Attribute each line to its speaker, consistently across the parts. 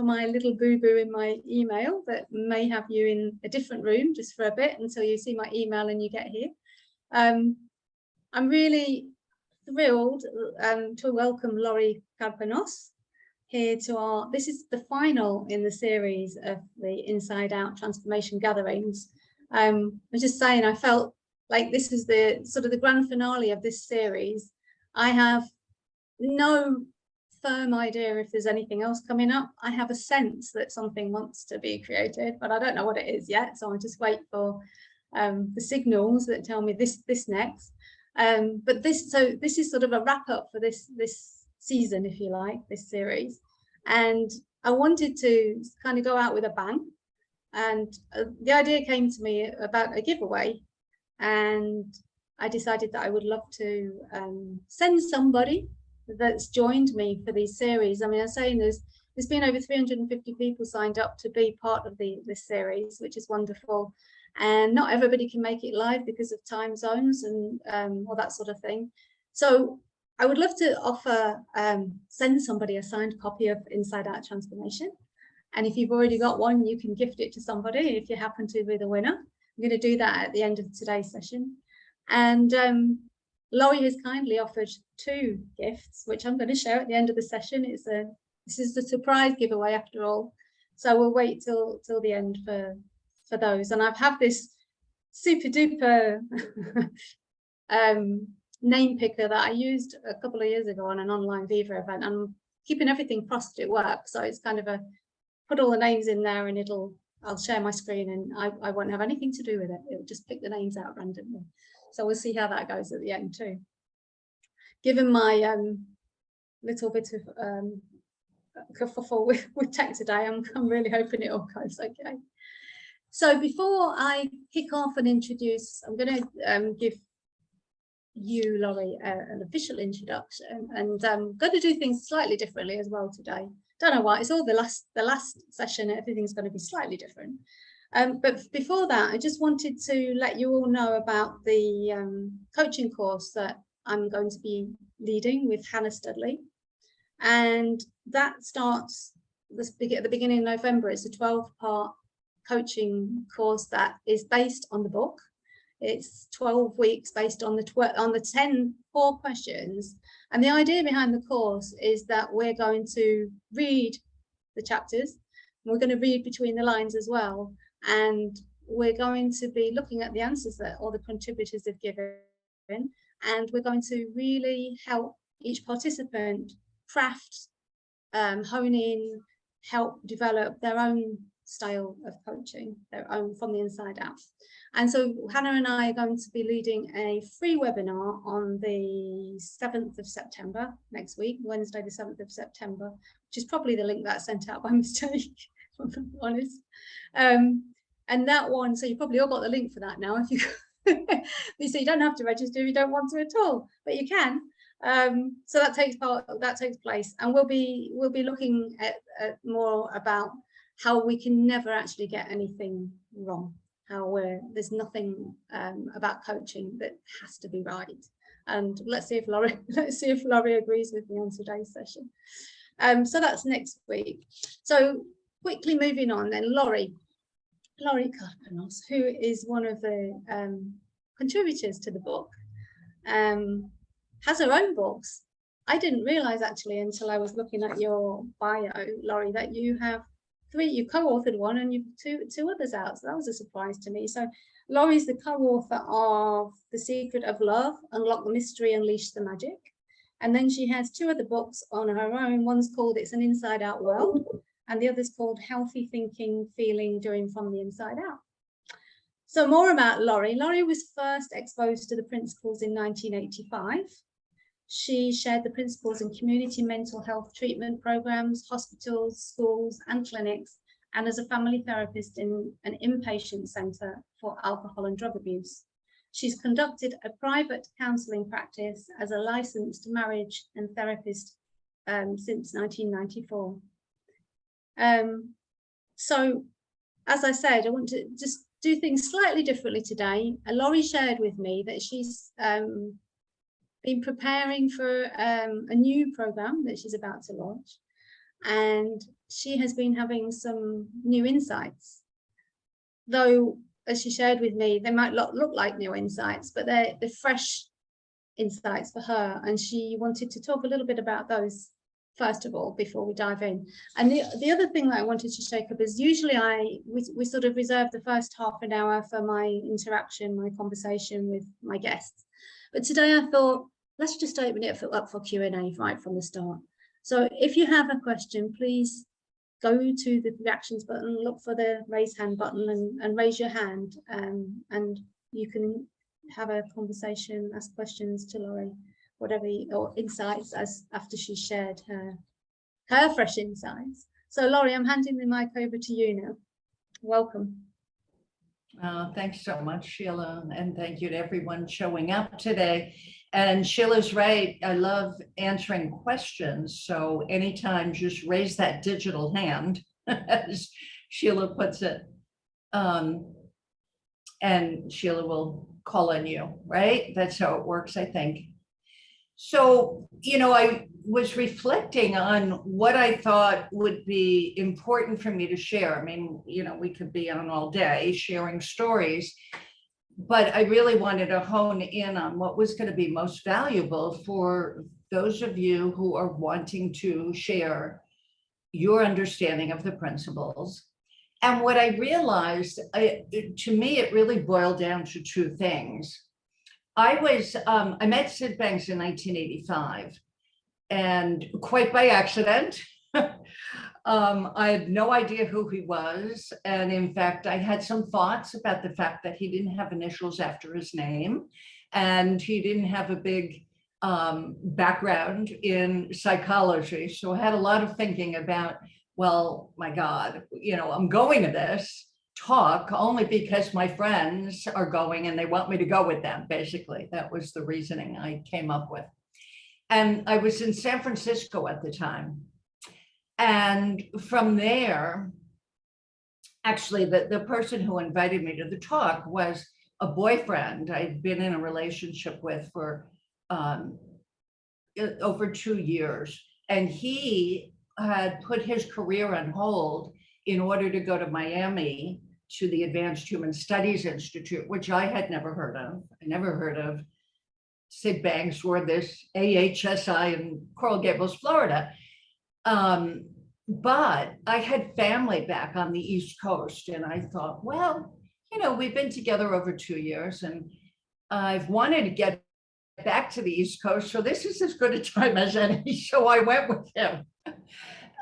Speaker 1: my little boo-boo in my email that may have you in a different room just for a bit until you see my email and you get here. I'm really thrilled to welcome Laurie Carpenos here to this is the final in the series of the Inside Out Transformation Gatherings. I was just saying, I felt like this is the sort of the grand finale of this series. I have no firm idea if there's anything else coming up. I have a sense that something wants to be created, but I don't know what it is yet. So I just wait for the signals that tell me this next. But this is sort of a wrap up for this season, if you like, this series. And I wanted to kind of go out with a bang. And the idea came to me about a giveaway. And I decided that I would love to send somebody that's joined me for these series. I mean, I'm saying there's been over 350 people signed up to be part of this series, which is wonderful. And not everybody can make it live because of time zones and all that sort of thing. So I would love to offer, send somebody a signed copy of Inside Out Transformation. And if you've already got one, you can gift it to somebody if you happen to be the winner. I'm going to do that at the end of today's session. And Laurie has kindly offered 2 gifts, which I'm going to share at the end of the session. This is the surprise giveaway after all. So we'll wait till the end for those. And I've had this super duper name picker that I used a couple of years ago on an online Viva event. I'm keeping everything frosted at work. So it's kind of put all the names in there and I'll share my screen and I won't have anything to do with it. It'll just pick the names out randomly. So we'll see how that goes at the end too. Given my little bit of kerfuffle with tech today, I'm really hoping it all goes okay. So before I kick off and introduce, I'm going to give you, Laurie, an official introduction, and I'm going to do things slightly differently as well today. Don't know why. It's all the last session. Everything's going to be slightly different. But before that, I just wanted to let you all know about the coaching course that I'm going to be leading with Hannah Studley. And that starts at the beginning of November. It's a 12-part coaching course that is based on the book. It's 12 weeks based on the 10 core questions. And the idea behind the course is that we're going to read the chapters. And we're going to read between the lines as well. And we're going to be looking at the answers that all the contributors have given. And we're going to really help each participant craft, hone in, help develop their own style of coaching, their own from the inside out. And so Hannah and I are going to be leading a free webinar on the 7th of September, next week, Wednesday the 7th of September, which is probably the link that I sent out by mistake, if I'm honest. And that one, so you probably all got the link for that now. If you so you don't have to register if you don't want to at all, but you can. So that takes place, and we'll be looking at more about how we can never actually get anything wrong, how there's nothing about coaching that has to be right. And let's see if Laurie agrees with me on today's session. So that's next week. So quickly moving on then, Laurie Carpenos, who is one of the contributors to the book, has her own books. I didn't realize actually until I was looking at your bio, Laurie, that you have 3, you co-authored one and you've two others out. So that was a surprise to me. So Laurie's the co-author of The Secret of Love, Unlock the Mystery, Unleash the Magic. And then she has 2 other books on her own. One's called It's an Inside Out World, and the other's called Healthy Thinking, Feeling, Doing from the Inside Out. So more about Laurie. Laurie was first exposed to the principles in 1985. She shared the principles in community mental health treatment programs, hospitals, schools, and clinics, and as a family therapist in an inpatient centre for alcohol and drug abuse. She's conducted a private counselling practice as a licensed marriage and therapist since 1994. So, as I said, I want to just do things slightly differently today. Laurie shared with me that she's been preparing for a new program that she's about to launch, and she has been having some new insights, though, as she shared with me, they might not look like new insights, but they're fresh insights for her. And she wanted to talk a little bit about those first of all, before we dive in. And the other thing that I wanted to shake up is usually we sort of reserve the first half an hour for my interaction, my conversation with my guests. But today I thought, let's just open it up for Q&A right from the start. So if you have a question, please go to the reactions button, look for the raise hand button and raise your hand, and you can have a conversation, ask questions to Laurie, whatever, or insights as after she shared her fresh insights. So Laurie, I'm handing the mic over to you now. Welcome.
Speaker 2: Thanks so much, Sheila, and thank you to everyone showing up today. And Sheila's right, I love answering questions. So anytime, just raise that digital hand, as Sheila puts it. And Sheila will call on you, right? That's how it works, I think. So, you know, I was reflecting on what I thought would be important for me to share. I mean, you know, we could be on all day sharing stories, but I really wanted to hone in on what was going to be most valuable for those of you who are wanting to share your understanding of the principles. And what I realized, to me, it really boiled down to two things. I met Sid Banks in 1985, and quite by accident. I had no idea who he was. And in fact, I had some thoughts about the fact that he didn't have initials after his name, and he didn't have a big background in psychology. So I had a lot of thinking about, well, my God, you know, I'm going to this talk only because my friends are going and they want me to go with them. Basically, that was the reasoning I came up with. And I was in San Francisco at the time. And from there, actually, the person who invited me to the talk was a boyfriend I'd been in a relationship with for over 2 years. And he had put his career on hold in order to go to Miami to the Advanced Human Studies Institute, which I had never heard of. I never heard of Sid Banks or this AHSI in Coral Gables, Florida. But I had family back on the East Coast, and I thought, well, you know, we've been together over 2 years, and I've wanted to get back to the East Coast, so this is as good a time as any. So I went with him.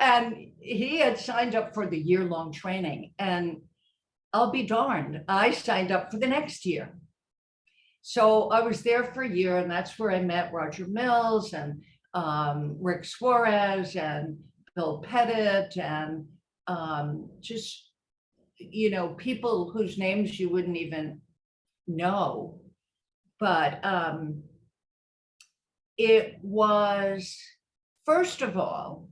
Speaker 2: And he had signed up for the year-long training, and I'll be darned, I signed up for the next year. So I was there for a year, and that's where I met Roger Mills and Rick Suarez and Bill Pettit and just, you know, people whose names you wouldn't even know. But it was, first of all,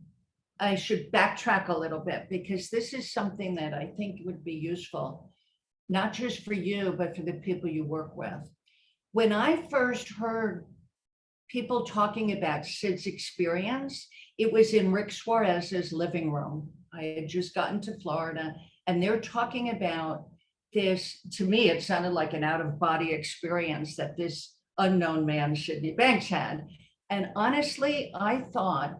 Speaker 2: I should backtrack a little bit, because this is something that I think would be useful, not just for you, but for the people you work with. When I first heard people talking about Sid's experience, it was in Rick Suarez's living room. I had just gotten to Florida, and they're talking about this. To me, it sounded like an out-of-body experience that this unknown man, Sidney Banks, had. And honestly, I thought,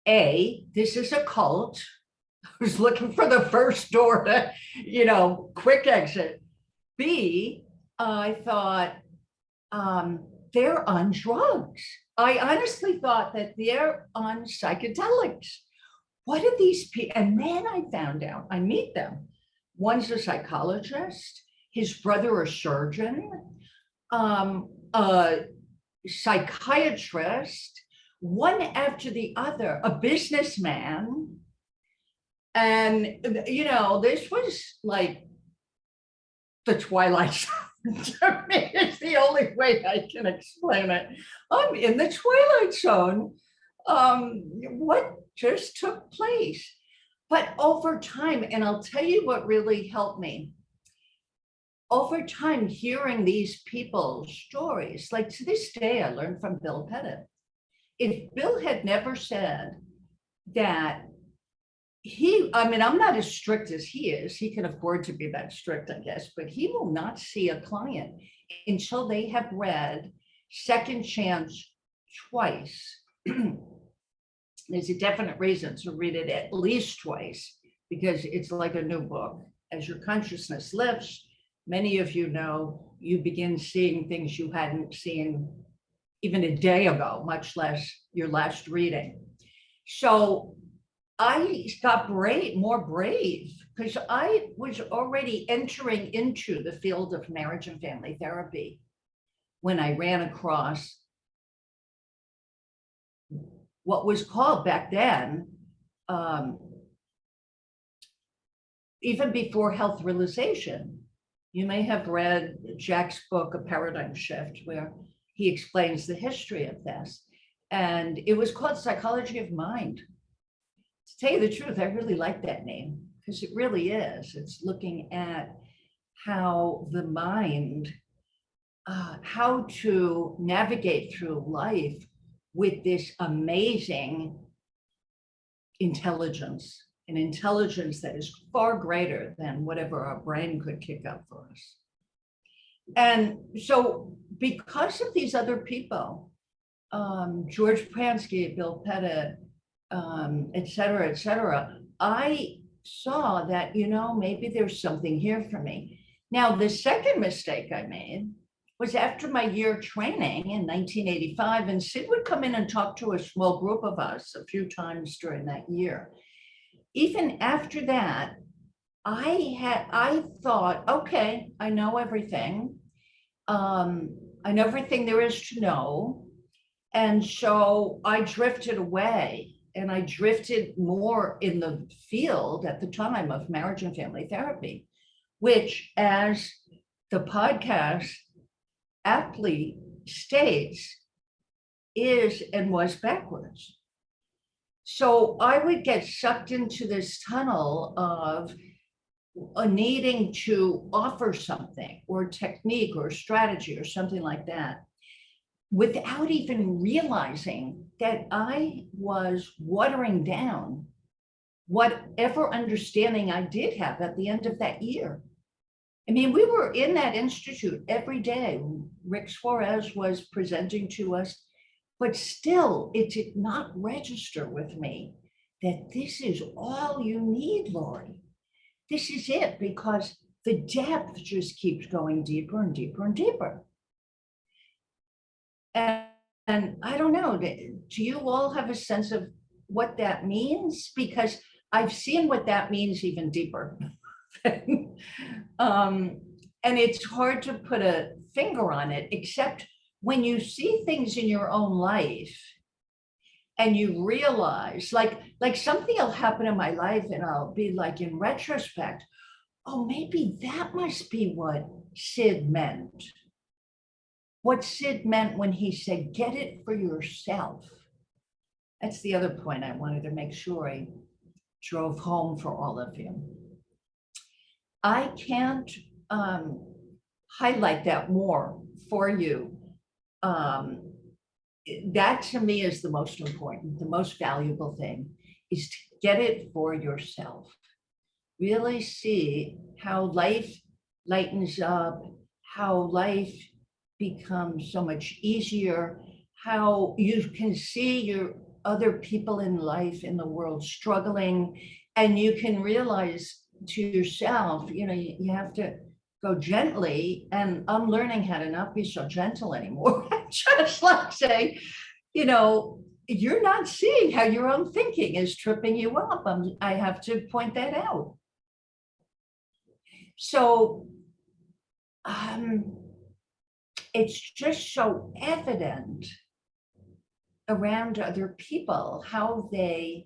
Speaker 2: A, this is a cult who's looking for the first door to, you know, quick exit. B, I thought, they're on drugs. I honestly thought that they're on psychedelics. What are these people? And then I found out, I meet them. One's a psychologist, his brother a surgeon, a psychiatrist, one after the other, a businessman. And, you know, this was like the Twilight Zone. To me, it's the only way I can explain it. I'm in the Twilight Zone. What just took place? But over time, and I'll tell you what really helped me. Over time, hearing these people's stories, like to this day, I learned from Bill Pettit. If Bill had never said that I mean, I'm not as strict as he is. He can afford to be that strict, I guess, but he will not see a client until they have read Second Chance twice. There's a definite reason to read it at least twice, because it's like a new book. As your consciousness lifts, many of you know, you begin seeing things you hadn't seen even a day ago, much less your last reading. So I got more brave, because I was already entering into the field of marriage and family therapy when I ran across what was called back then, even before health realization. You may have read Jack's book, A Paradigm Shift, where he explains the history of this. And it was called Psychology of Mind. To tell you the truth, I really like that name, because it really is. It's looking at how the mind, how to navigate through life with this amazing intelligence, an intelligence that is far greater than whatever our brain could kick up for us. And so because of these other people, George Pransky, Bill Pettit, et cetera, I saw that, maybe there's something here for me. Now, the second mistake I made was after my year training in 1985, and Sid would come in and talk to a small group of us a few times during that year. Even after that, I thought, okay, I know everything. I know everything there is to know. And so I drifted away, and I drifted more in the field at the time of marriage and family therapy, which, as the podcast aptly states, is and was backwards. So I would get sucked into this tunnel of needing to offer something or technique or strategy or something like that, without even realizing that I was watering down whatever understanding I did have at the end of that year. I mean, we were in that institute every day. Rick Suarez was presenting to us, but still it did not register with me that this is all you need, Lori. This is it, because the depth just keeps going deeper and deeper and deeper. And I don't know, do you all have a sense of what that means? Because I've seen what that means even deeper. And it's hard to put a finger on it, except when you see things in your own life and you realize, like something will happen in my life and I'll be like, in retrospect, oh, maybe that must be what Sid meant. What Sid meant when he said, get it for yourself. That's the other point I wanted to make sure I drove home for all of you. I can't highlight that more for you. That to me is the most important, the most valuable thing, is to get it for yourself. Really see how life lightens up, how life becomes so much easier, how you can see your other people in life, in the world, struggling, and you can realize to yourself, you have to go gently, and I'm learning how to not be so gentle anymore. Just like saying, you're not seeing how your own thinking is tripping you up. I have to point that out. So it's just so evident around other people how they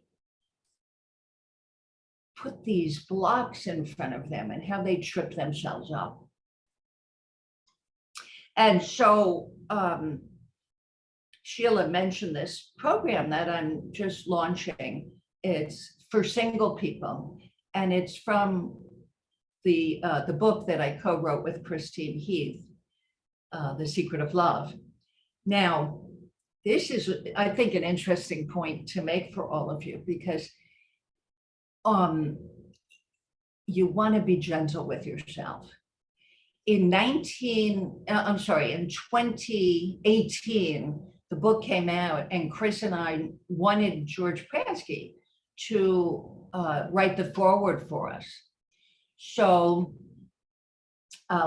Speaker 2: put these blocks in front of them and how they trip themselves up. And so Sheila mentioned this program that I'm just launching. It's for single people, and it's from the book that I co-wrote with Christine Heath, The Secret of Love. Now, this is, I think, an interesting point to make for all of you, because you want to be gentle with yourself. In 2018, the book came out, and Chris and I wanted George Pransky to write the foreword for us. So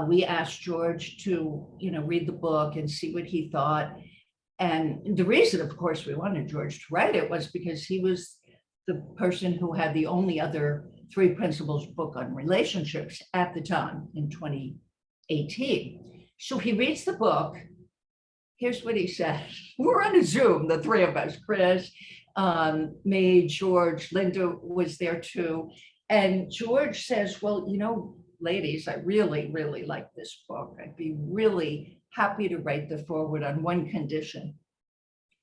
Speaker 2: we asked George to, read the book and see what he thought. And the reason, of course, we wanted George to write it was because he was the person who had the only other 3 Principles book on relationships at the time in 2018. So he reads the book. Here's what he says. We're on a Zoom, the 3 of us, Chris, me, George, Linda was there too. And George says, well, ladies, I really, really like this book. I'd be really happy to write the foreword on one condition.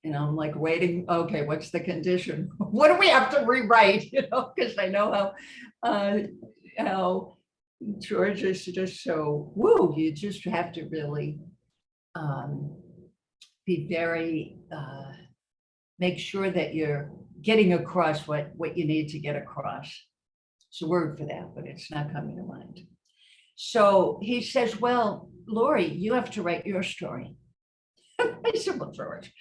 Speaker 2: And I'm like waiting, okay, what's the condition? What do we have to rewrite? Because I know how George is just so woo. You just have to really be very, make sure that you're getting across what you need to get across. It's a word for that, but it's not coming to mind. So he says, well, Lori, you have to write your story. I said, well, George,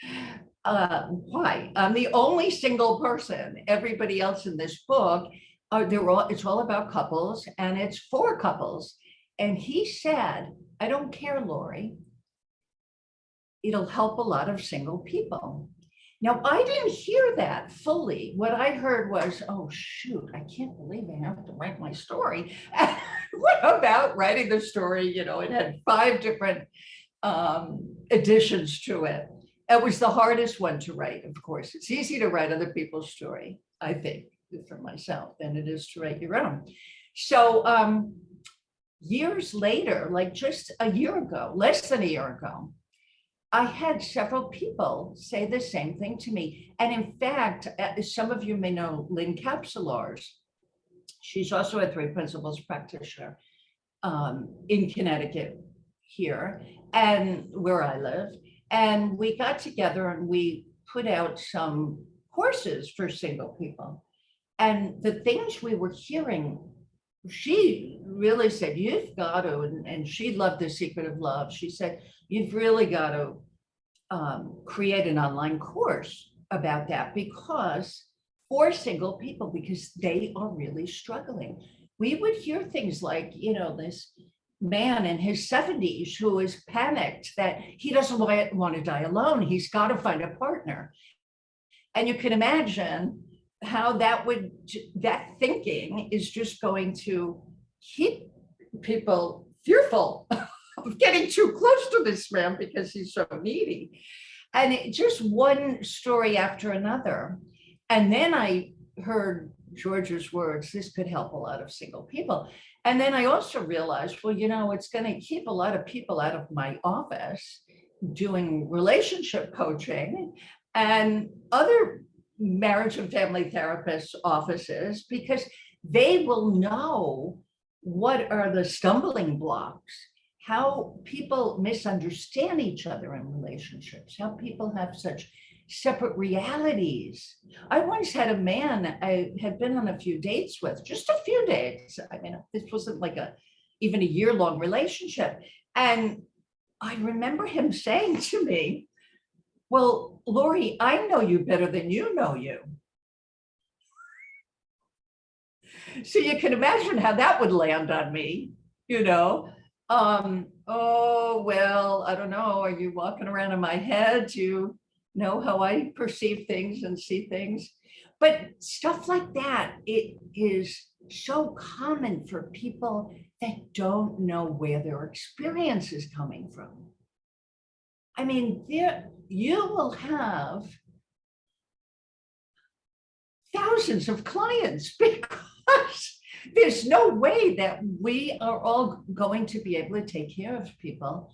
Speaker 2: why? I'm the only single person. Everybody else in this book, it's all about couples, and it's for couples. And he said, I don't care, Lori. It'll help a lot of single people. Now, I didn't hear that fully. What I heard was, oh, shoot, I can't believe I have to write my story. What about writing the story? It had 5 different additions to it. It was the hardest one to write, of course. It's easy to write other people's story, I think, for myself, than it is to write your own. So years later, like just a year ago, less than a year ago, I had several people say the same thing to me. And in fact, some of you may know Lynn Counsellors. She's also a 3 Principles practitioner in Connecticut here, and where I live. And we got together and we put out some courses for single people. And the things we were hearing, she really said, you've got to, and she loved The Secret of Love. She said, you've really got to create an online course about that, because for single people, because they are really struggling. We would hear things like, this man in his 70s who is panicked that he doesn't want to die alone. He's got to find a partner. And you can imagine how that thinking is just going to keep people fearful of getting too close to this man because he's so needy. And just one story after another. And then I heard George's words, this could help a lot of single people. And then I also realized, well, it's going to keep a lot of people out of my office doing relationship coaching and other marriage and family therapists' offices, because they will know what are the stumbling blocks, how people misunderstand each other in relationships, how people have such separate realities. I once had a man I had been on a few dates with, just a few dates. I mean, this wasn't like even a year-long relationship. And I remember him saying to me, well, Lori, I know you better than you know you. So you can imagine how that would land on me, oh, well, I don't know. Are you walking around in my head? Do you know how I perceive things and see things? But stuff like that, it is so common for people that don't know where their experience is coming from. I mean, you will have thousands of clients because there's no way that we are all going to be able to take care of people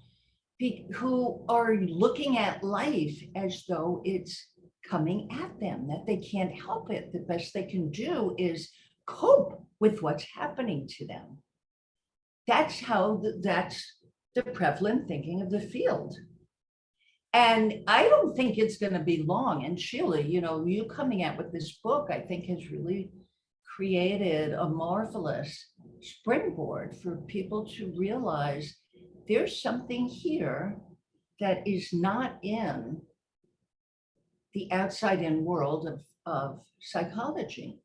Speaker 2: who are looking at life as though it's coming at them, that they can't help it. The best they can do is cope with what's happening to them. That's the prevalent thinking of the field. And I don't think it's going to be long. And Sheila, you coming out with this book, I think has really created a marvelous springboard for people to realize there's something here that is not in the outside in world of psychology.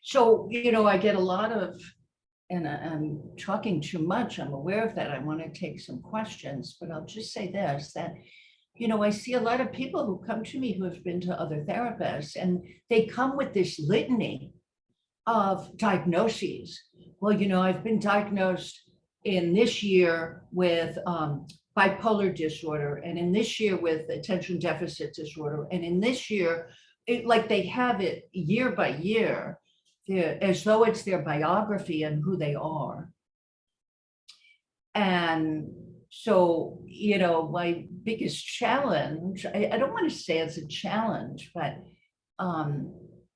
Speaker 2: So, I get a lot of, and I'm talking too much, I'm aware of that. I want to take some questions, but I'll just say this, that, I see a lot of people who come to me who have been to other therapists, and they come with this litany of diagnoses. Well, I've been diagnosed in this year with bipolar disorder, and in this year with attention deficit disorder, and in this year, like they have it year by year, as though it's their biography and who they are. And so, my biggest challenge, I don't want to say it's a challenge, but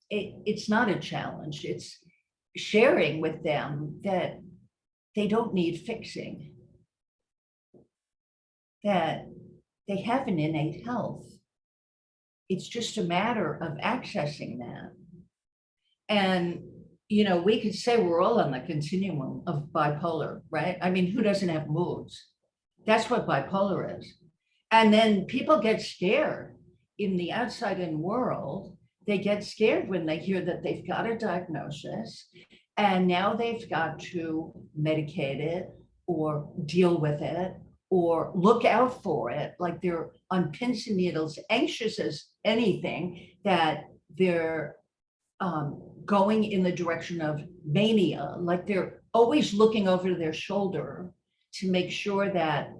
Speaker 2: it's not a challenge. It's sharing with them that they don't need fixing, that they have an innate health. It's just a matter of accessing that. And, we could say we're all on the continuum of bipolar, right? I mean, who doesn't have moods? That's what bipolar is. And then people get scared in the outside in world. They get scared when they hear that they've got a diagnosis and now they've got to medicate it or deal with it or look out for it, like they're on pins and needles, anxious as anything, that they're going in the direction of mania, like they're always looking over their shoulder to make sure that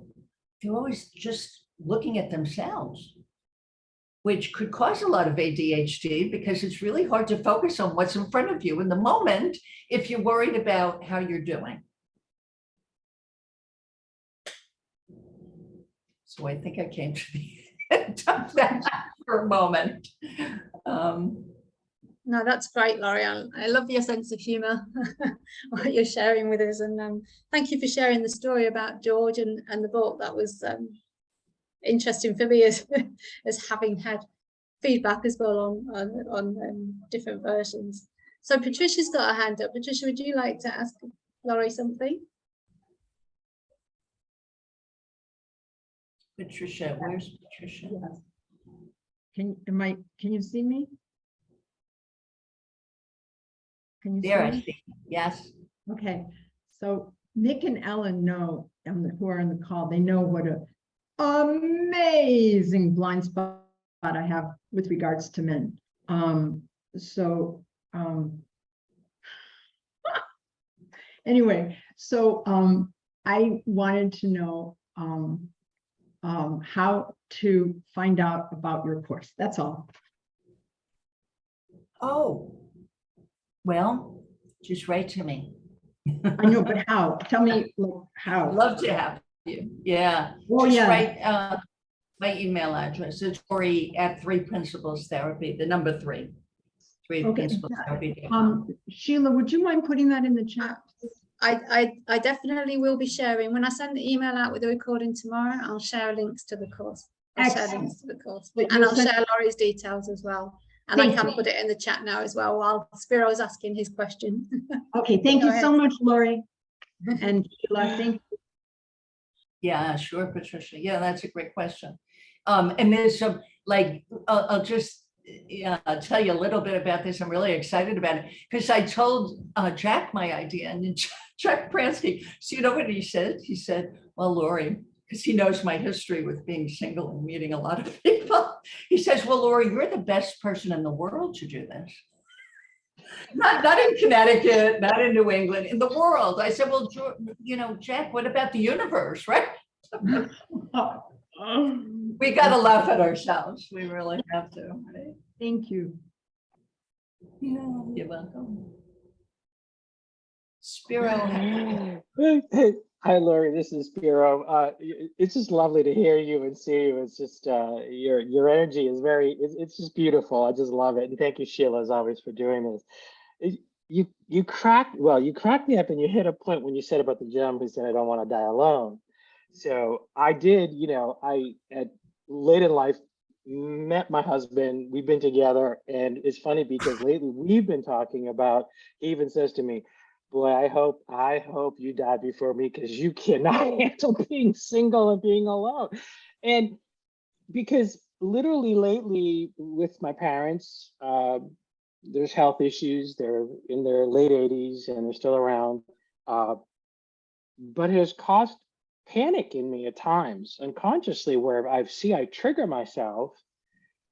Speaker 2: they're always just looking at themselves, which could cause a lot of ADHD because it's really hard to focus on what's in front of you in the moment if you're worried about how you're doing. So I think I came to the end of that for a moment.
Speaker 1: No, that's great, Laurie. I love your sense of humour, what you're sharing with us. And thank you for sharing the story about George and the book. That was interesting for me as having had feedback as well on different versions. So Patricia's got her hand up. Patricia, would you like to ask Laurie something?
Speaker 2: Patricia, where's Patricia?
Speaker 3: Can you see me? Can you
Speaker 2: There,
Speaker 3: see
Speaker 2: I
Speaker 3: me?
Speaker 2: see. Yes.
Speaker 3: Okay, so Nick and Ellen know, who are on the call, they know what a amazing blind spot I have with regards to men. Anyway, so I wanted to know how to find out about your course. That's all.
Speaker 2: Oh, well, just write to me.
Speaker 3: I know, but how? Tell me, like, how?
Speaker 2: I'd love to have you. Yeah.
Speaker 3: Oh,
Speaker 2: Just
Speaker 3: yeah.
Speaker 2: write my email address. It's Lori at 3 Principles Therapy, the number 3. 3
Speaker 3: Okay.
Speaker 2: Principles Therapy.
Speaker 3: Sheila, would you mind putting that in the chat?
Speaker 1: I definitely will be sharing. When I send the email out with the recording tomorrow, I'll share links to the course.
Speaker 3: Excellent.
Speaker 1: And I'll share Laurie's details as well. And I can put it in the chat now as well while Spiro's asking his question.
Speaker 3: Okay, thank you so much, Laurie. And Sheila, thank you.
Speaker 2: Yeah, sure, Patricia. Yeah, that's a great question. And there's some, like, I'll just tell you a little bit about this. I'm really excited about it because I told Jack my idea, and Jack Pransky, so you know what he said? He said, well, Lori, because he knows my history with being single and meeting a lot of people. He says, well, Lori, you're the best person in the world to do this. Not in Connecticut, not in New England, in the world. I said, well, Jack, what about the universe, right? We got to laugh at ourselves. We really have to. Right?
Speaker 3: Thank you.
Speaker 2: Yeah, you're welcome. Spiro.
Speaker 4: Hi, Lori. This is Spiro. It's just lovely to hear you and see you. It's just your energy is it's just beautiful. I just love it. And thank you, Sheila, as always, for doing this. You cracked me up, and you hit a point when you said about the gentleman who said, I don't want to die alone. So I did, I at late in life met my husband. We've been together, and it's funny because lately we've been talking about, he even says to me, boy, I hope you die before me because you cannot handle being single and being alone. And because literally lately with my parents, there's health issues. They're in their late 80s and they're still around. But it has caused panic in me at times unconsciously where I trigger myself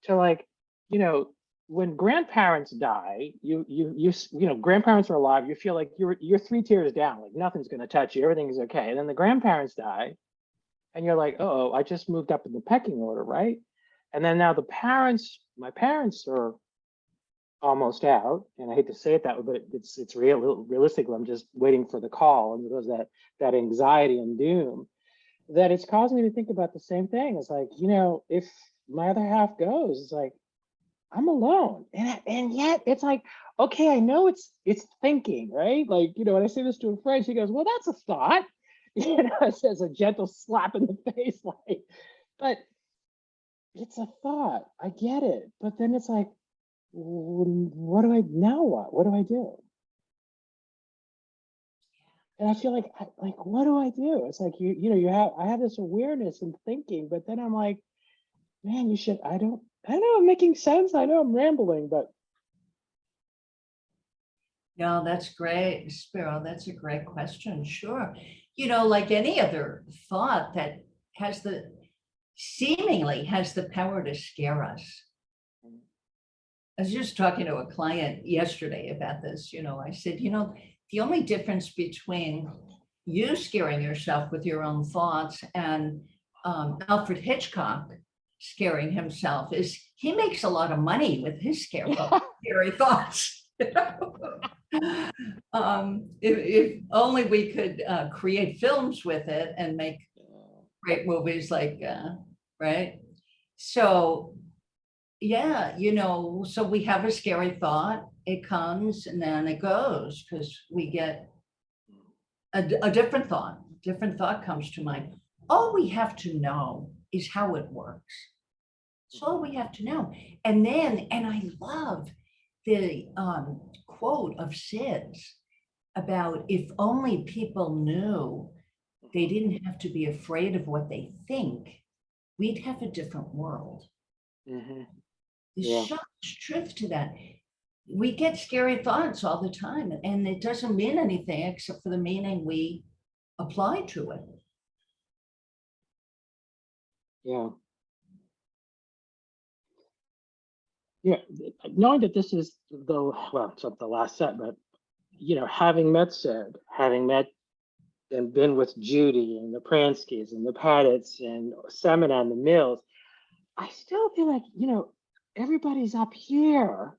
Speaker 4: to like, you know, when grandparents die, grandparents are alive, you feel like you're 3 tiers down, like nothing's going to touch you, everything is okay. And then the grandparents die and you're like, oh, I just moved up in the pecking order, right? And then now my parents are almost out, and I hate to say it that way, but it's realistically, I'm just waiting for the call, and there's that anxiety and doom that it's causing me to think about the same thing. It's like, if my other half goes, it's like I'm alone, and yet it's like, okay, I know it's thinking, right? Like, when I say this to a friend, she goes, well, that's a thought, it says a gentle slap in the face, like, but it's a thought, I get it, but then it's like, what do I now? What do I do? And I feel like, what do I do? It's like I have this awareness and thinking, but then I'm like, man, I don't know, I'm making sense. I know I'm rambling, but
Speaker 2: No, that's great, Spiro. That's a great question. Sure. Like any other thought that seemingly has the power to scare us. I was just talking to a client yesterday about this. I said, the only difference between you scaring yourself with your own thoughts and Alfred Hitchcock scaring himself is he makes a lot of money with his scary thoughts. If only we could create films with it and make great movies like, right? So yeah, so we have a scary thought, it comes and then it goes because we get a different thought comes to mind. All we have to know is how it works. That's all we have to know. And I love the quote of Sid's about if only people knew they didn't have to be afraid of what they think, we'd have a different world.
Speaker 4: mm-hmm.
Speaker 2: There's so much truth to that. We get scary thoughts all the time, and it doesn't mean anything except for the meaning we apply to it.
Speaker 4: Yeah. Knowing that this is it's not the last set, but having met Sid, having met and been with Judy and the Pranskys and the Paddets and Semina and the Mills, I still feel like, everybody's up here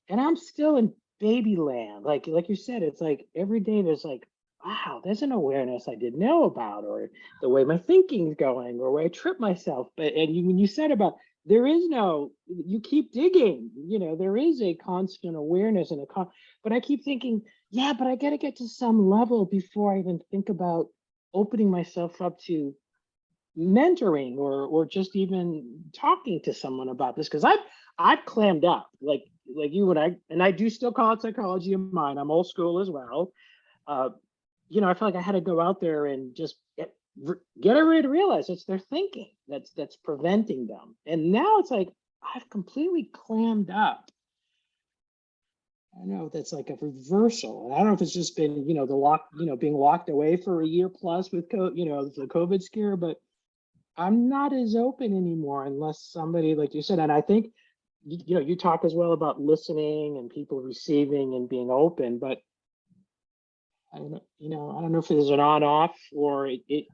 Speaker 4: and I'm still in baby land. Like you said, it's like every day there's like, wow, there's an awareness I didn't know about, or the way my thinking's going, or where I trip myself. But when you said about you keep digging, there is a constant awareness but I keep thinking, yeah, but I got to get to some level before I even think about opening myself up to mentoring or just even talking to someone about this, because I've clammed up like you and I do still call it psychology of mind. I'm old school as well. I feel like I had to go out there and just get everybody to realize it's their thinking that's preventing them. And now it's like I've completely clammed up. I know that's like a reversal. And I don't know if it's just been, being locked away for a year plus with the COVID scare, but I'm not as open anymore unless somebody, like you said, and I think, you talk as well about listening and people receiving and being open, but I don't know if there's an on off or it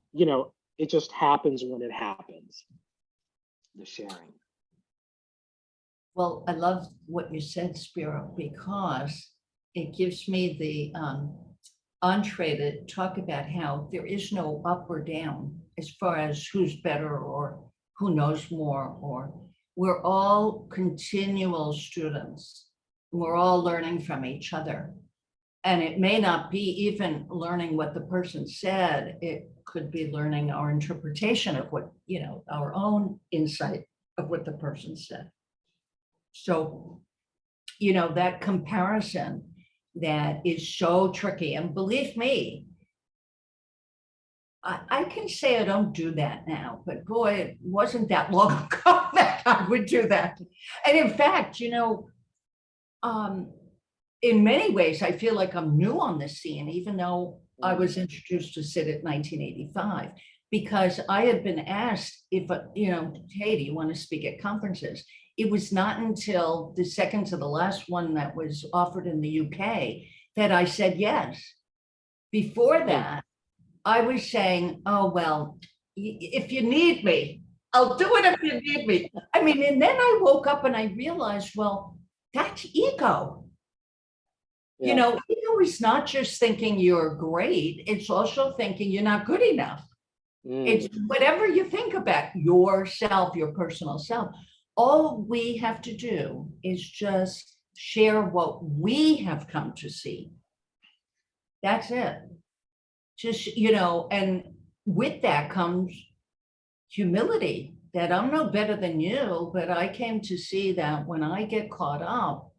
Speaker 4: just happens when it happens, the sharing.
Speaker 2: Well, I love what you said, Spiro, because it gives me the entree to talk about how there is no up or down as far as who's better or who knows more, or we're all continual students. We're all learning from each other. And it may not be even learning what the person said, it could be learning our interpretation of what, our own insight of what the person said. So, that comparison that is so tricky. And believe me, I can say I don't do that now, but boy, it wasn't that long ago that I would do that. And in fact, in many ways, I feel like I'm new on the scene, even though I was introduced to Sid at 1985, because I had been asked if, hey, do you want to speak at conferences? It was not until the second to the last one that was offered in the UK that I said yes. Before that, I was saying, oh, well, if you need me, I'll do it if you need me. I mean, and then I woke up and I realized, well, that's ego.
Speaker 4: Yeah.
Speaker 2: Ego is not just thinking you're great, it's also thinking you're not good enough. It's whatever you think about yourself, your personal self. All we have to do is just share what we have come to see. That's it. Just, and with that comes humility, that I'm no better than you, but I came to see that when I get caught up,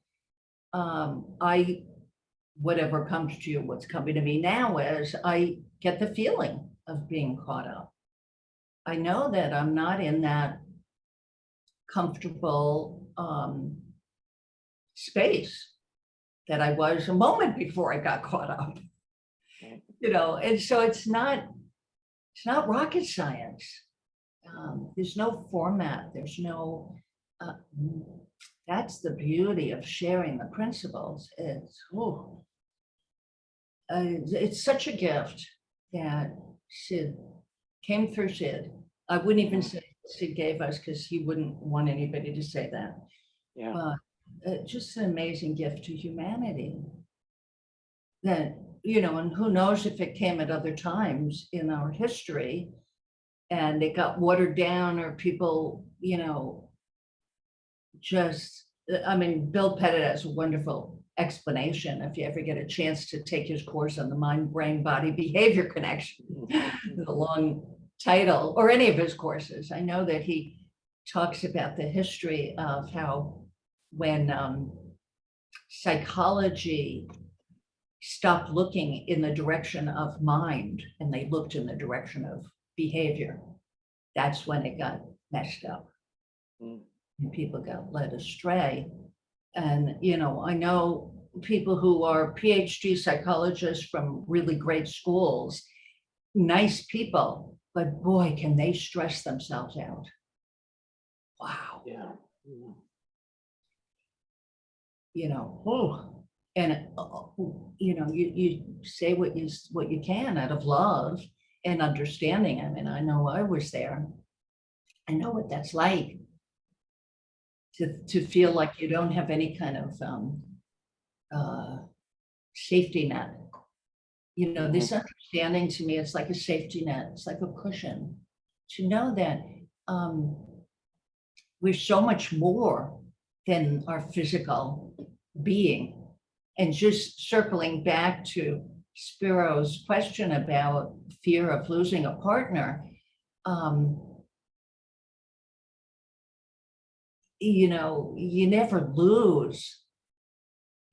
Speaker 2: whatever comes to you, what's coming to me now is I get the feeling of being caught up. I know that I'm not in that comfortable space that I was a moment before I got caught up. And so it's not rocket science. There's no format. There's no, that's the beauty of sharing the principles. It's such a gift that Sid came through Sid. I wouldn't even say Sid gave us, because he wouldn't want anybody to say that.
Speaker 4: Yeah.
Speaker 2: But just an amazing gift to humanity. That, and who knows if it came at other times in our history and it got watered down, or people, Bill Pettit has a wonderful explanation if you ever get a chance to take his course on the mind, brain, body, behavior connection, the long title, or any of his courses. I know that he talks about the history of how when psychology stopped looking in the direction of mind and they looked in the direction of behavior, that's when it got messed up. And people got led astray. And, I know people who are PhD psychologists from really great schools, nice people, but boy, can they stress themselves out. Wow.
Speaker 4: Yeah.
Speaker 2: And you say what you can out of love and understanding. I mean, I know I was there. I know what that's like to feel like you don't have any kind of safety net. This understanding to me, it's like a safety net. It's like a cushion to know that we're so much more than our physical being. And just circling back to Spiro's question about fear of losing a partner, you never lose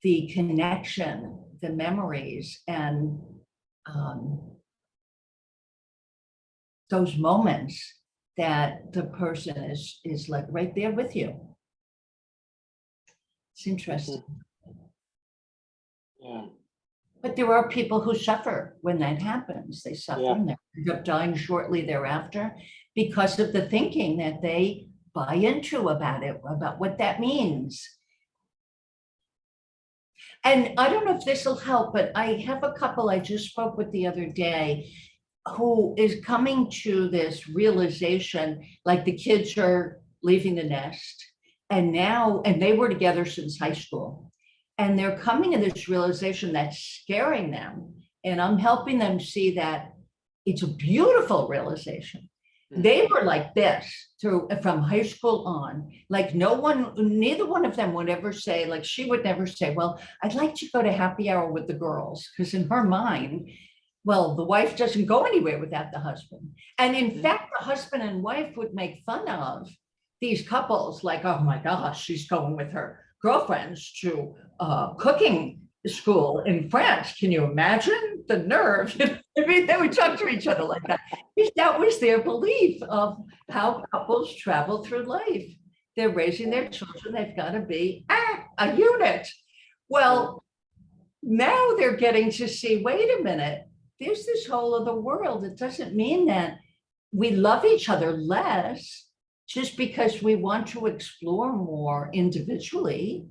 Speaker 2: the connection, the memories, and those moments that the person is like right there with you. It's interesting.
Speaker 4: Yeah.
Speaker 2: But there are people who suffer when that happens. They suffer
Speaker 4: Yeah.
Speaker 2: and they end up dying shortly thereafter because of the thinking that they buy into about it, about what that means. And I don't know if this will help, but I have a couple I just spoke with the other day who is coming to this realization, like the kids are leaving the nest and they were together since high school. And they're coming to this realization that's scaring them. And I'm helping them see that it's a beautiful realization. They were like this from high school on, like neither one of them would ever say, like she would never say, well, I'd like to go to happy hour with the girls. Because in her mind, well, the wife doesn't go anywhere without the husband. And in fact, the husband and wife would make fun of these couples like, oh my gosh, she's going with her girlfriends to cooking school in France. Can you imagine the nerve? I mean, they would talk to each other like that. That was their belief of how couples travel through life. They're raising their children. They've got to be a unit. Well, now they're getting to see, wait a minute, there's this whole other world. It doesn't mean that we love each other less just because we want to explore more individually.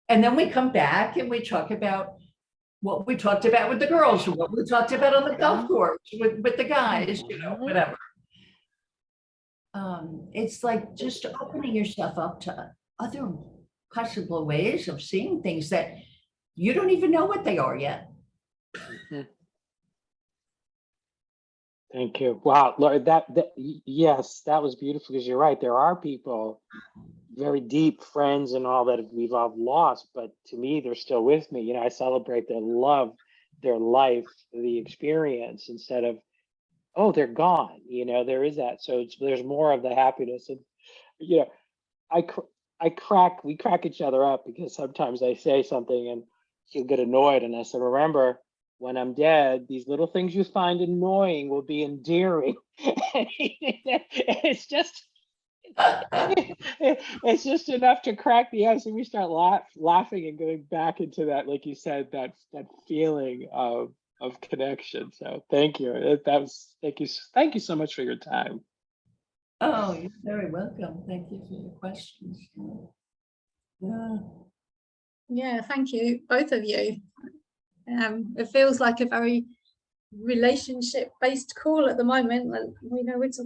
Speaker 2: And then we come back and we talk about what we talked about with the girls, or what we talked about on the golf course with the guys, whatever. It's like just opening yourself up to other possible ways of seeing things that you don't even know what they are yet.
Speaker 4: Thank you. Wow, Lori, yes, that was beautiful, because you're right. There are people, very deep friends and all, that we've all lost, but to me, they're still with me. I celebrate their love, their life, the experience, instead of, oh, they're gone. There is that. So there's more of the happiness. And, we crack each other up, because sometimes I say something and he'll get annoyed. And I said, remember, when I'm dead, these little things you find annoying will be endearing. It's just, it's just enough to crack the ice, and we start laughing and going back into that, like you said, that feeling of connection. So thank you. Thank you so much for your time.
Speaker 2: Oh, you're very welcome. Thank you for your questions.
Speaker 1: Yeah, thank you, both of you. It feels like a very relationship-based call at the moment.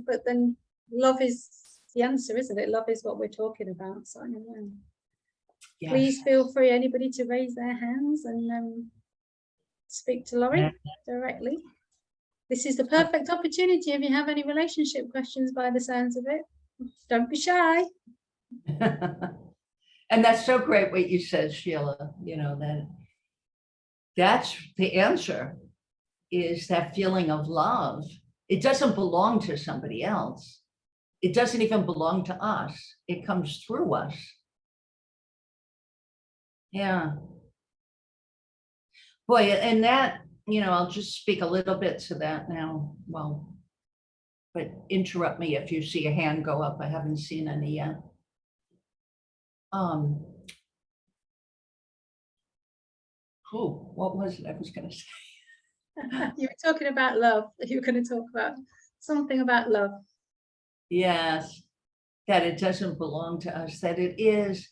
Speaker 1: But then love is the answer, isn't it? Love is what we're talking about. So
Speaker 2: Yes.
Speaker 1: Please feel free, anybody, to raise their hands and speak to Laurie directly. This is the perfect opportunity if you have any relationship questions, by the sounds of it. Don't be shy.
Speaker 2: And that's so great what you said, Sheila, that's the answer, is that feeling of love. It doesn't belong to somebody else. It doesn't even belong to us. It comes through us. Yeah. Boy, and that, I'll just speak a little bit to that now. Well, but interrupt me if you see a hand go up. I haven't seen any yet. What was it I was going to say?
Speaker 1: You were talking about love. You were going to talk about something about love.
Speaker 2: Yes, that it doesn't belong to us, that it is,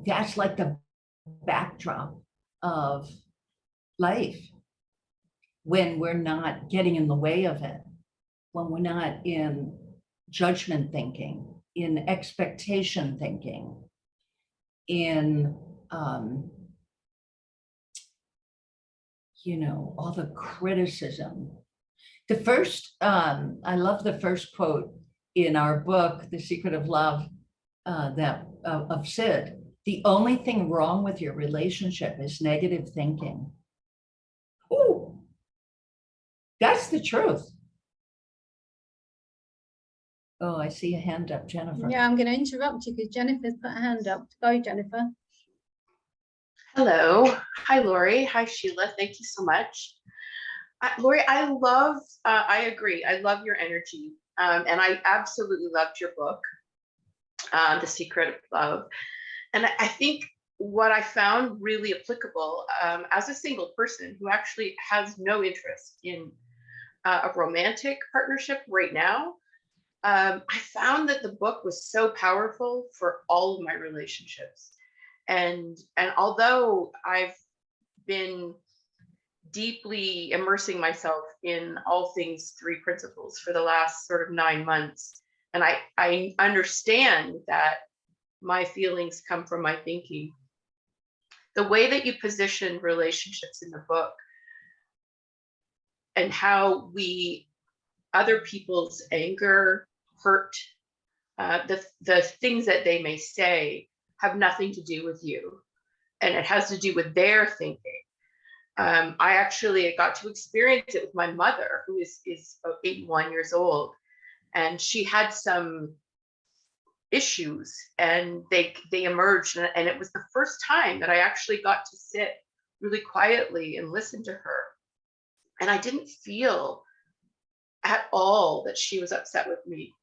Speaker 2: that's like the backdrop of life, when we're not getting in the way of it, when we're not in judgment thinking, in expectation thinking, in all the criticism. The first, I love the first quote in our book, The Secret of Love, of Sid. The only thing wrong with your relationship is negative thinking. Ooh, that's the truth. Oh, I see a hand up, Jennifer.
Speaker 1: Yeah, I'm going to interrupt you because Jennifer's put a hand up. Go, Jennifer.
Speaker 5: Hello. Hi, Laurie. Hi, Sheila. Thank you so much. Laurie, I agree. I love your energy. And I absolutely loved your book, The Secret of Love. And I think what I found really applicable as a single person who actually has no interest in a romantic partnership right now, I found that the book was so powerful for all of my relationships. And although I've been deeply immersing myself in all things three principles for the last sort of 9 months, and I understand that my feelings come from my thinking, the way that you position relationships in the book and how other people's anger, hurt, the things that they may say have nothing to do with you, and it has to do with their thinking. I actually got to experience it with my mother, who is about 81 years old, and she had some issues, and they emerged, and it was the first time that I actually got to sit really quietly and listen to her, and I didn't feel at all that she was upset with me.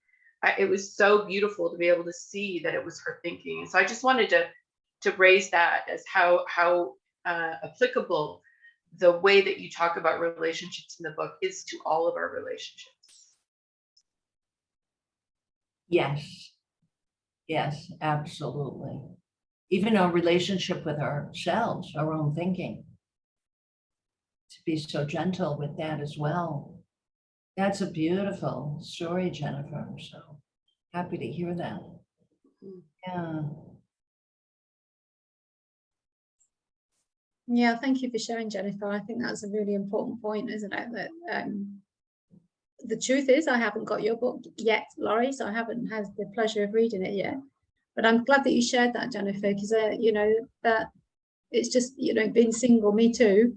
Speaker 5: It was so beautiful to be able to see that it was her thinking. And so I just wanted to raise that as how applicable the way that you talk about relationships in the book is to all of our relationships.
Speaker 2: Yes, absolutely. Even our relationship with ourselves, our own thinking. To be so gentle with that as well. That's a beautiful story, Jennifer. I'm so happy to hear that. Yeah.
Speaker 1: Yeah, thank you for sharing, Jennifer. I think that's a really important point, isn't it? That the truth is, I haven't got your book yet, Laurie, so I haven't had the pleasure of reading it yet. But I'm glad that you shared that, Jennifer, because you know, that it's just, you know, being single, me too,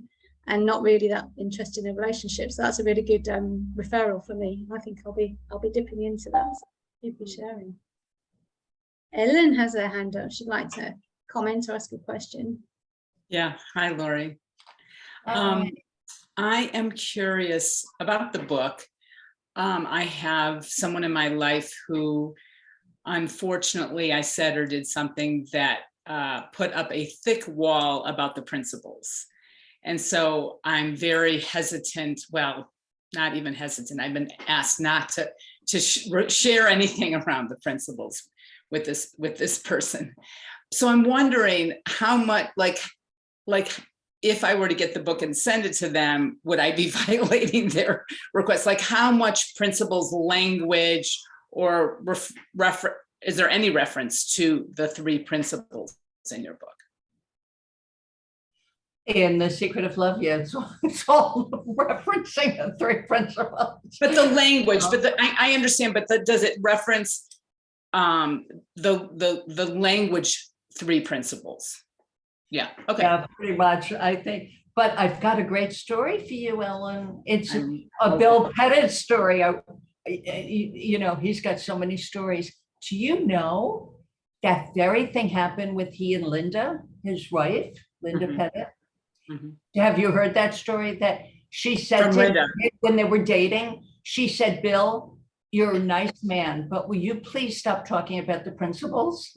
Speaker 1: and not really that interested in relationships. So that's a really good referral for me. I think I'll be dipping into that. So thank you for sharing. Ellen has her hand up. She'd like to comment or ask a question.
Speaker 6: Yeah, hi, Laurie. I am curious about the book. I have someone in my life who, unfortunately, I said or did something that put up a thick wall about the principles. And so I'm very hesitant, well, not even hesitant. I've been asked not to share anything around the principles with this person. So I'm wondering how much, like if I were to get the book and send it to them, would I be violating their request? Like how much principles language or is there any reference to the 3 principles in your book?
Speaker 2: In The Secret of Love, yeah, it's all referencing the 3 principles.
Speaker 6: But the language, I understand, but does it reference the language 3 principles? Yeah, okay.
Speaker 2: Yeah, pretty much, I think. But I've got a great story for you, Ellen. It's a Bill Pettit story. You know, he's got so many stories. Do you know that very thing happened with he and Linda, his wife, Linda Pettit? Have you heard that story? That she said to him when they were dating, she said, Bill, you're a nice man, but will you please stop talking about the principles?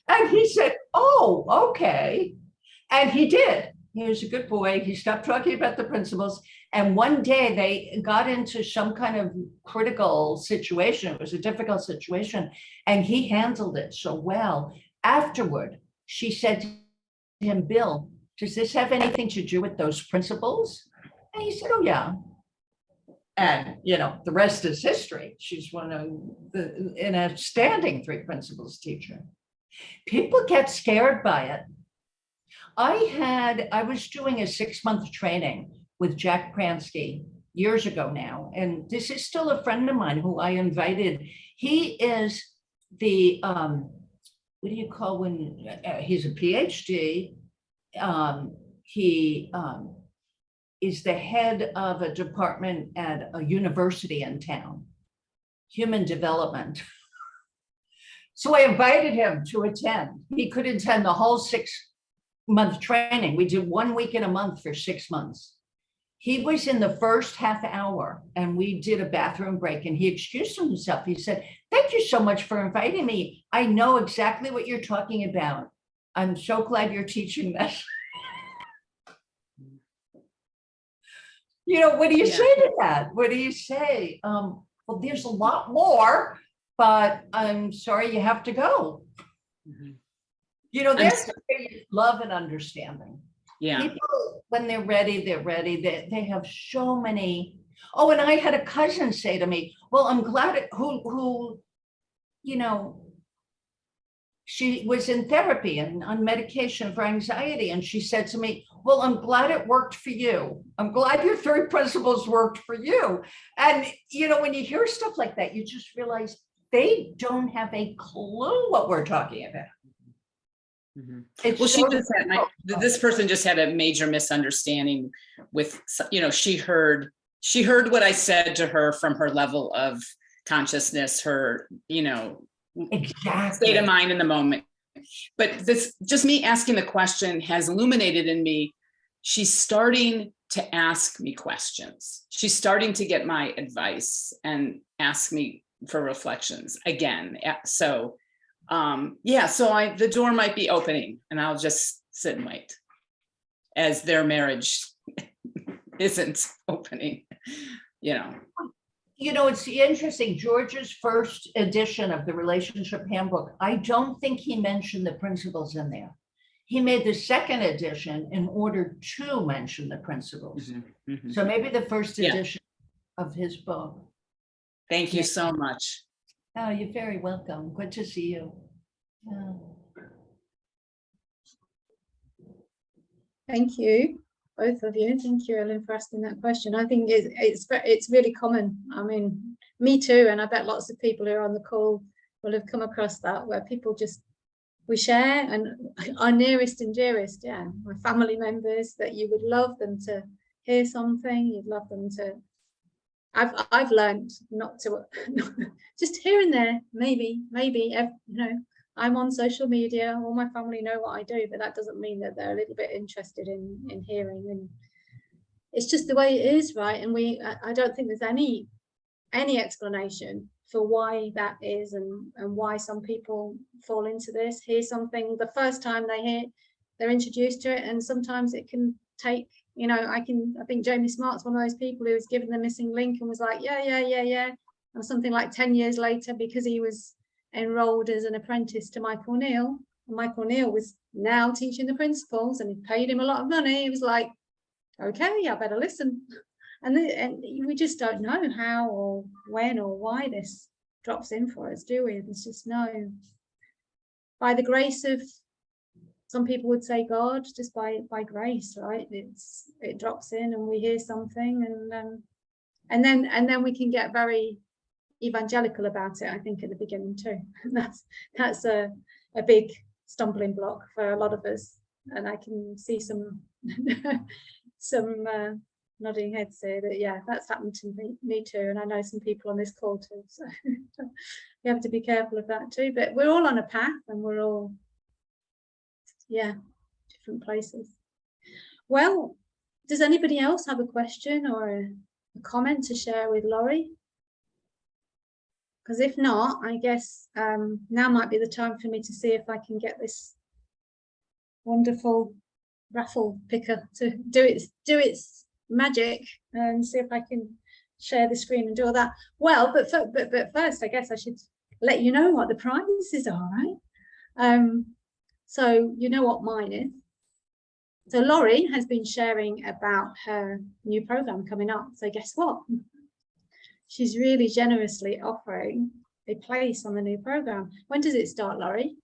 Speaker 2: And he said, oh, okay. And he did. He was a good boy. He stopped talking about the principles. And one day they got into some kind of critical situation. It was a difficult situation. And he handled it so well. Afterward, she said to him, Bill, does this have anything to do with those principles? And he said, oh, yeah. And, you know, the rest is history. She's an outstanding 3 principles teacher. People get scared by it. I was doing a 6-month training with Jack Pransky years ago now, and this is still a friend of mine who I invited. He is the, what do you call when, he's a PhD. He is the head of a department at a university in town, human development. So I invited him to attend. He could attend the whole 6-month training. We did 1 week in a month for 6 months. He was in the first half hour and we did a bathroom break and he excused himself. He said, thank you so much for inviting me. I know exactly what you're talking about. I'm so glad you're teaching this. You know, what do you say to that? What do you say? Well, there's a lot more, but I'm sorry you have to go. You know, there's love and understanding.
Speaker 6: Yeah.
Speaker 2: People, when they're ready, they're ready. They have so many. Oh, and I had a cousin say to me, well, I'm glad who, you know, she was in therapy and on medication for anxiety. And she said to me, well, I'm glad it worked for you. I'm glad your 3 principles worked for you. And, you know, when you hear stuff like that, you just realize they don't have a clue what we're talking about.
Speaker 6: Well, she just had, this person just had a major misunderstanding with, you know, she heard what I said to her from her level of consciousness, her,
Speaker 2: Exactly.
Speaker 6: state of mind in the moment. But this, just me asking the question has illuminated in me, she's starting to ask me questions. She's starting to get my advice and ask me for reflections again. So the door might be opening, and I'll just sit and wait as their marriage isn't opening,
Speaker 2: It's interesting, George's first edition of the relationship handbook, I don't think he mentioned the principles in there. He made the second edition in order to mention the principles. So maybe the first edition of his book.
Speaker 6: Thank you so much.
Speaker 2: Oh, you're very welcome. Good to see you. Yeah.
Speaker 1: Thank you, both of you. Thank you, Ellen, for asking that question. I think it's really common. I mean, me too, and I bet lots of people who are on the call will have come across that, where people we share, and our nearest and dearest, my family members, that you would love them to hear something, you'd love them to. I've learned not to, just here and there, maybe, I'm on social media, all my family know what I do, but that doesn't mean that they're a little bit interested in hearing. And it's just the way it is, right? And I don't think there's any explanation for why that is, and why some people fall into this, hear something the first time they're introduced to it, and sometimes it can take, I think Jamie Smart's one of those people who was given the missing link and was like, yeah, and something like 10 years later, because he was enrolled as an apprentice to Michael Neal, and Michael Neal was now teaching the principles, and he paid him a lot of money. He was like, okay, I better listen. And we just don't know how or when or why this drops in for us, do we? There's just no, by the grace of, some people would say God, just by grace, right? It drops in and we hear something, and then we can get very evangelical about it, I think, at the beginning too. That's a big stumbling block for a lot of us, and I can see some nodding heads here that that's happened to me too, and I know some people on this call too, so we have to be careful of that too. But we're all on a path, and we're all different places. Well, does anybody else have a question or a comment to share with Laurie? Because if not, I guess now might be the time for me to see if I can get this wonderful raffle picker to do its magic, and see if I can share the screen and do all that. Well, but first, I guess I should let you know what the prizes are, right? So you know what mine is. So Laurie has been sharing about her new program coming up. So guess what? She's really generously offering a place on the new program. When does it start, Laurie?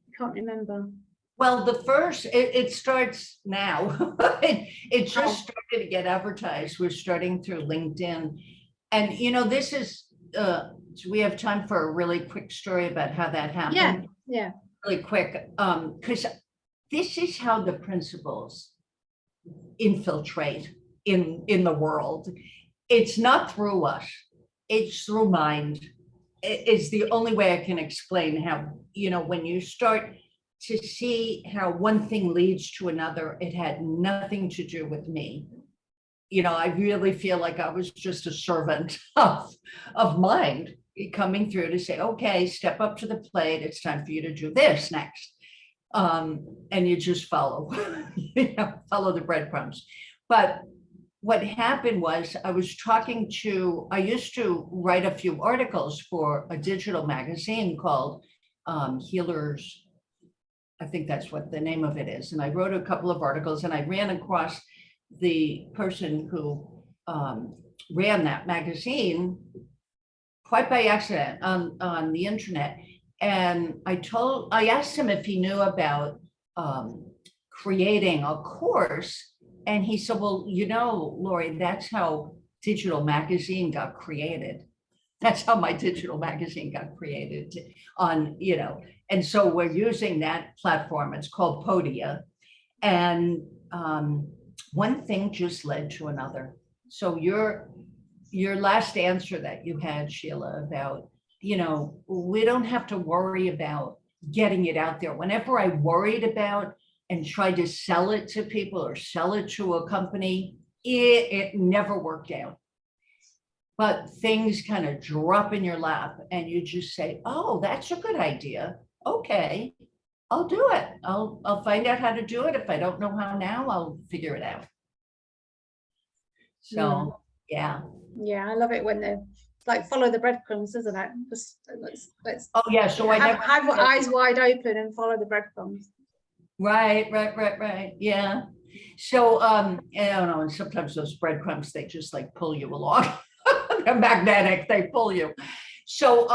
Speaker 1: I can't remember.
Speaker 2: Well, it starts now. It just started to get advertised. We're starting through LinkedIn. And, this is, we have time for a really quick story about how that happened.
Speaker 1: Yeah.
Speaker 2: Really quick, because this is how the principles infiltrate in the world. It's not through us, it's through mind. It's the only way I can explain how, when you start to see how one thing leads to another, it had nothing to do with me. I really feel like I was just a servant of mind coming through to say, okay, step up to the plate. It's time for you to do this next. And you just follow, follow the breadcrumbs. But what happened was I used to write a few articles for a digital magazine called Healers. I think that's what the name of it is. And I wrote a couple of articles, and I ran across the person who ran that magazine quite by accident on the internet. And I asked him if he knew about creating a course. And he said, well, Laurie, that's how digital magazine got created. That's how my digital magazine got created and so we're using that platform. It's called Podia. And one thing just led to another. So your last answer that you had, Sheila, about, we don't have to worry about getting it out there. Whenever I worried about and tried to sell it to people or sell it to a company, it never worked out. But things kind of drop in your lap and you just say, oh, that's a good idea. Okay, I'll do it. I'll find out how to do it. If I don't know how now, I'll figure it out. So, yeah.
Speaker 1: Yeah, I love it when they're like follow the breadcrumbs, isn't it? Just let's
Speaker 2: Oh, yeah. So I never
Speaker 1: have eyes wide open and follow the breadcrumbs.
Speaker 2: Right. Yeah. So, I don't know. And sometimes those breadcrumbs, they just like pull you along. They're magnetic, they pull you. So,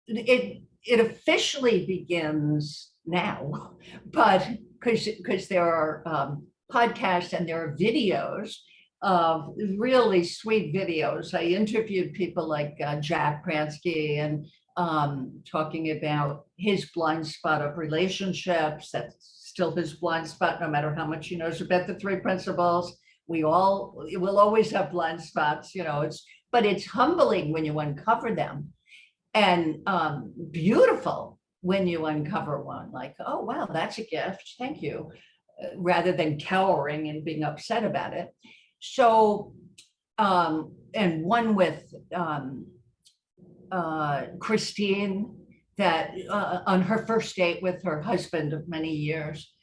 Speaker 2: it officially begins now, but because there are podcasts and there are videos of really sweet videos. I interviewed people like Jack Pransky and talking about his blind spot of relationships. That's still his blind spot, no matter how much he knows about the 3 principles. We will always have blind spots, but it's humbling when you uncover them, and beautiful when you uncover one, like, oh, wow, that's a gift, thank you, rather than cowering and being upset about it. So, and one with Christine, that on her first date with her husband of many years,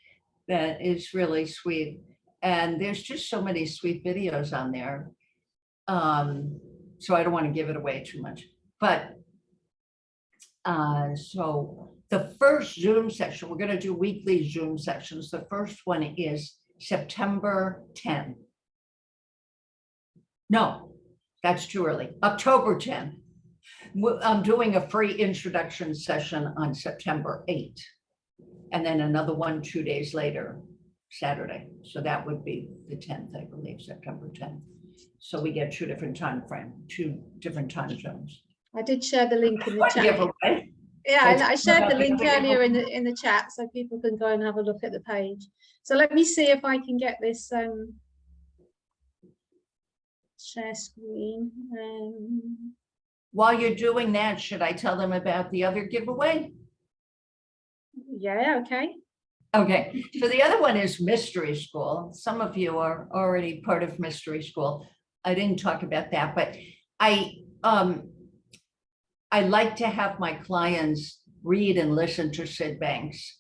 Speaker 2: that is really sweet. And there's just so many sweet videos on there. So I don't want to give it away too much, but so the first Zoom session, we're going to do weekly Zoom sessions. The first one is September 10. No, that's too early. October 10. I'm doing a free introduction session on September 8. And then another one 2 days later, Saturday. So that would be the 10th, I believe, September 10th. So we get two different time zones.
Speaker 1: I did share the link in the chat.
Speaker 2: Giveaway.
Speaker 1: Yeah, I shared the link earlier in the chat, so people can go and have a look at the page. So let me see if I can get this share screen.
Speaker 2: While you're doing that, should I tell them about the other giveaway?
Speaker 1: Yeah, okay.
Speaker 2: Okay, so the other one is Mystery School. Some of you are already part of Mystery School. I didn't talk about that, but I like to have my clients read and listen to Sid Banks.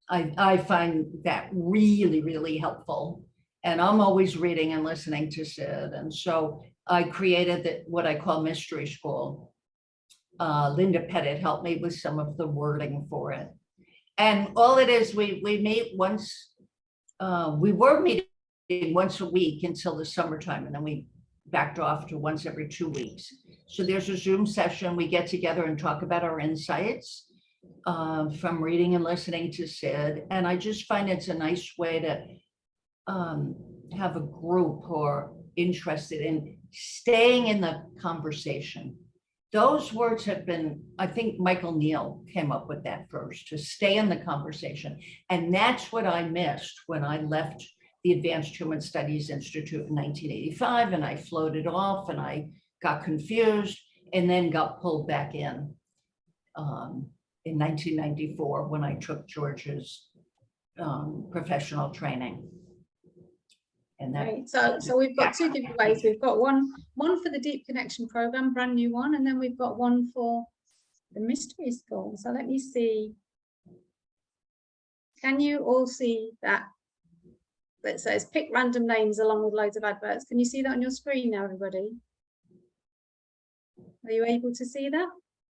Speaker 2: I find that really, really helpful. And I'm always reading and listening to Sid. And so I created what I call Mystery School. Linda Pettit helped me with some of the wording for it. And all it is, we meet once, we were meeting once a week until the summertime, and then we backed off to once every 2 weeks. So there's a Zoom session. We get together and talk about our insights from reading and listening to Sid. And I just find it's a nice way to have a group who are interested in staying in the conversation. Those words have been, I think Michael Neal came up with that first, to stay in the conversation. And that's what I missed when I left the Advanced Human Studies Institute in 1985, and I floated off and I got confused and then got pulled back in 1994 when I took George's professional training. And that,
Speaker 1: right. So we've got two giveaways. We've got one for the Deep Connection program, brand new one, and then we've got one for the Mystery School. So let me see. Can you all see that? That says pick random names along with loads of adverts. Can you see that on your screen now, everybody? Are you able to see that?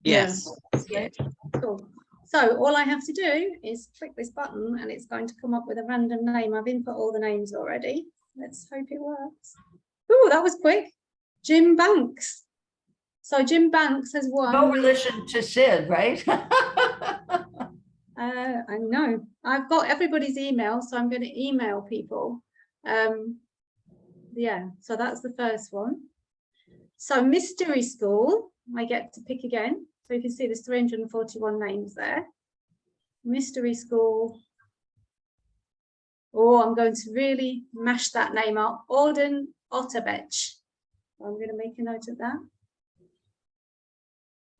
Speaker 6: Yes.
Speaker 1: Yeah. Cool. So all I have to do is click this button and it's going to come up with a random name. I've input all the names already. Let's hope it works. Oh, that was quick. Jim Banks. So Jim Banks has won.
Speaker 2: no relation to Sid, right?
Speaker 1: I know. I've got everybody's email, so I'm going to email people. Yeah, so that's the first one. So Mystery School, I get to pick again. So you can see there's 341 names there. Mystery School. Oh, I'm going to really mash that name up. Auden Otterbech. I'm going to make a note of that.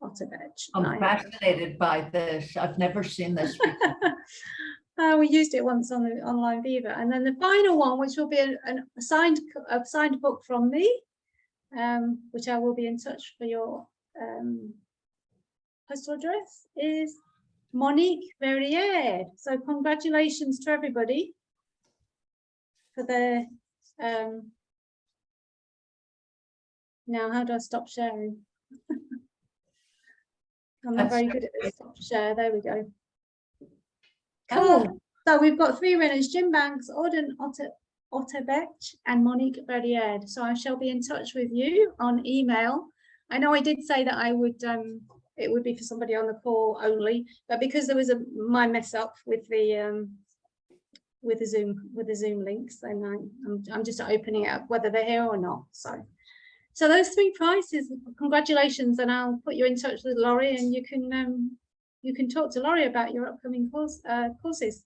Speaker 1: Otterbatch.
Speaker 2: I'm fascinated by this. I've never seen this before.
Speaker 1: We used it once on the online Viva, and then the final one, which will be a signed book from me, which I will be in touch for your postal address, is Monique Verrier. So congratulations to everybody for their. Now, how do I stop sharing? I'm not very good at this. Stop share. There we go. Cool. So we've got 3 winners: Jim Banks, Auden Otterbeck, and Monique Verrier. So I shall be in touch with you on email. I know I did say that I would. It would be for somebody on the call only, but because there was my mess up with the Zoom links, and I'm just opening it up whether they're here or not. So those 3 prizes, congratulations, and I'll put you in touch with Laurie, and you can talk to Laurie about your upcoming courses.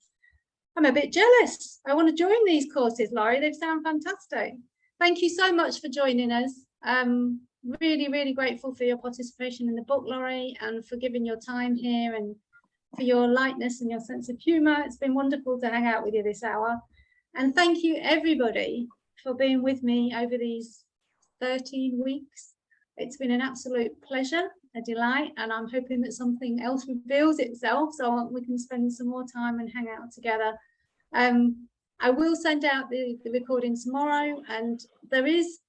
Speaker 1: I'm a bit jealous. I want to join these courses, Laurie. They sound fantastic. Thank you so much for joining us. Really, really grateful for your participation in the book, Laurie, and for giving your time here and for your lightness and your sense of humour. It's been wonderful to hang out with you this hour. And thank you, everybody, for being with me over these 13 weeks. It's been an absolute pleasure, a delight, and I'm hoping that something else reveals itself so we can spend some more time and hang out together. I will send out the recording tomorrow, and there is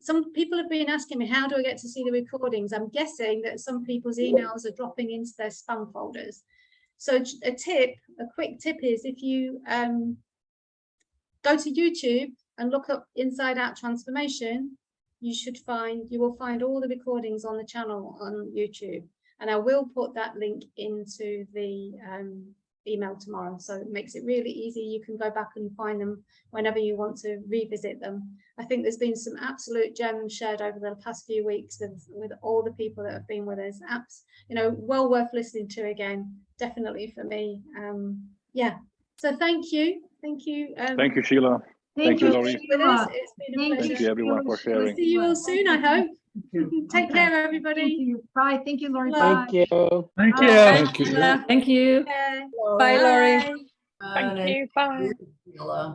Speaker 1: some people have been asking me, how do I get to see the recordings? I'm guessing that some people's emails are dropping into their spam folders. So a quick tip is, if you go to YouTube and look up Inside Out Transformation, you will find all the recordings on the channel on YouTube, and I will put that link into the email tomorrow, so it makes it really easy. You can go back and find them whenever you want to revisit them. I think there's been some absolute gems shared over the past few weeks with all the people that have been with us. Well worth listening to again, definitely for me. Yeah, so thank you.
Speaker 7: Thank you, Sheila. Thank you, Laurie.
Speaker 1: It's been a pleasure.
Speaker 7: Thank you, everyone, for sharing.
Speaker 1: We'll see you all soon, I hope. Take care, everybody.
Speaker 3: Thank you. Bye. Thank you, Laurie.
Speaker 1: Thank
Speaker 3: Bye.
Speaker 4: you.
Speaker 7: Thank
Speaker 1: Bye.
Speaker 7: you.
Speaker 8: Thank you.
Speaker 1: Bye,
Speaker 8: Bye, Laurie.
Speaker 2: Thank
Speaker 7: you.
Speaker 2: Bye.